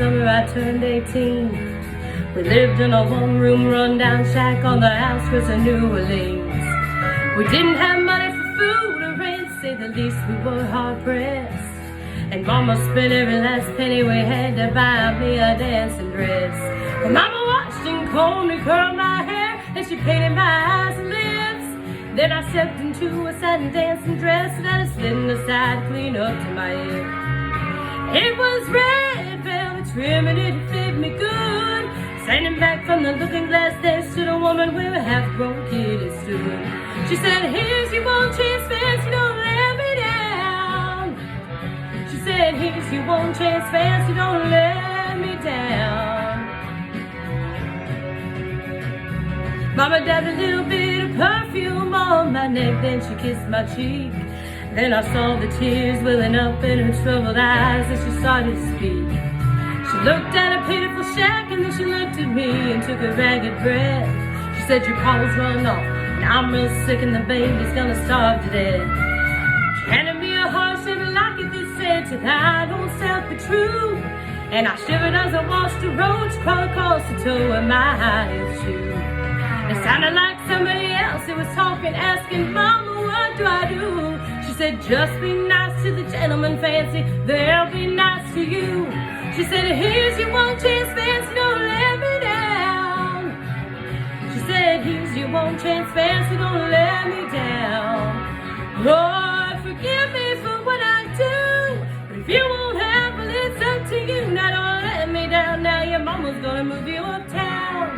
summer I turned 18. We lived in a one-room run-down shack on the outskirts of New Orleans. We didn't have money for food or rent, to say the least. We were hard-pressed, and Mama spent every last penny we had to buy me a dancing dress. Well, Mama washed and combed and curled my hair, and she painted my eyes and lips. Then I stepped into a satin dancing dress that I slid aside clean up to my hip. It was red velvet trim and it fit me good. Standing back from the looking glass, there stood a woman with a half-grown kid it stood. She said, "Here's your one chance, fancy, don't let me down." She said, "Here's your one chance, fancy, don't let me down." Mama dabbed a little bit of perfume on my neck, then she kissed my cheek. Then I saw the tears welling up in her troubled eyes as she started to speak. She looked at a pitiful shack and then she looked at me and took a ragged breath. She said, "Your pa's run off and I'm real sick and the baby's gonna starve to death." She handed me a heart-shaped locket that said, "Tonight old self be true." And I shivered as I watched the roach crawl across the toe of my high-heeled shoe. It sounded like somebody else that was talking, asking, "Mama, what do I do?" She said, "Just be nice to the gentleman, fancy, they'll be nice to you." She said, "Here's your one chance, fancy, don't let me down." She said, "Here's your one chance, fancy, don't let me down." Lord, forgive me for what I do, but if you won't have, well, it's up to you. Now don't let me down, now your mama's gonna move you uptown.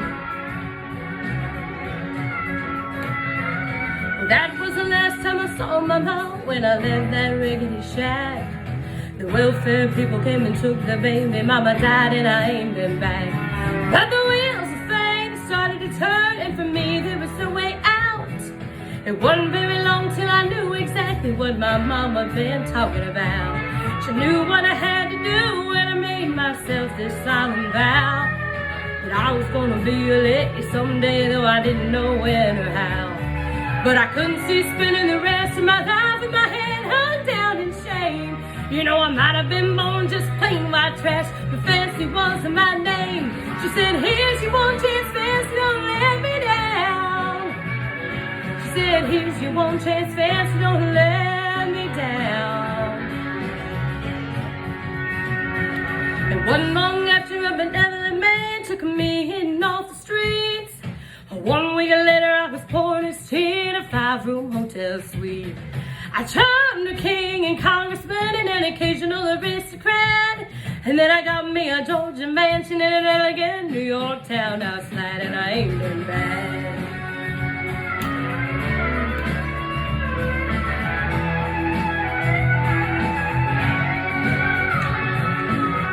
That was the last time I saw my mom when I left that rickety shack. The welfare people came and took the baby. Mama died and I ain't been back. But the wheels of fate started to turn, and for me there was no way out. It wasn't very long till I knew exactly what my mama been talking about. She knew what I had to do when I made myself this solemn vow, that I was gonna be a lady someday, though I didn't know when or how. But I couldn't see spending the rest of my life with my head hung down in shame. You know, I might have been born just plain white trash, but fancy wasn't my name. She said, "Here's your one chance, fancy, don't let me down." She said, "Here's your one chance, fancy, don't let me down." And one long after a benevolent man took me in off the streets. 1 week later I was pouring his tea in a 5-room hotel suite. I charmed a king and congressman and an occasional aristocrat, and then I got me a Georgia mansion in an elegant New York townhouse flat, and I ain't been bad.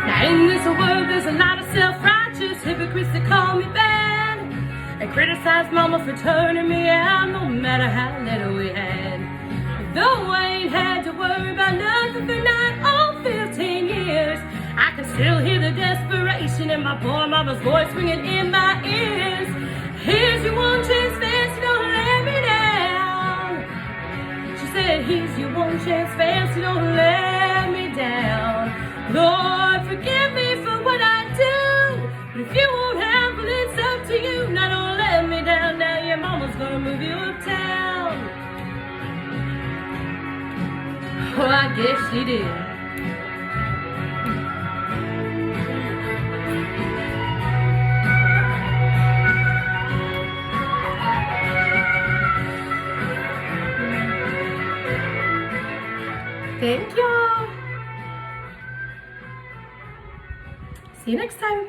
Now in this world there's a lot of self-righteous hypocrites that call me bad, and criticize Mama for turning me out no matter how little we had. Though I ain't had to worry about nothing for 9 or 15 years, I can still hear the desperation in my poor mama's voice ringing in my ears. "Here's your one chance, fancy, don't let me down." She said, "Here's your one chance, fancy, don't let me down." Lord, forgive me for what I do, but if you won't have, well, it's up to you. Now don't let me down, now your mama's gonna move you uptown. Oh, I guess she did. Thank you. See you next time.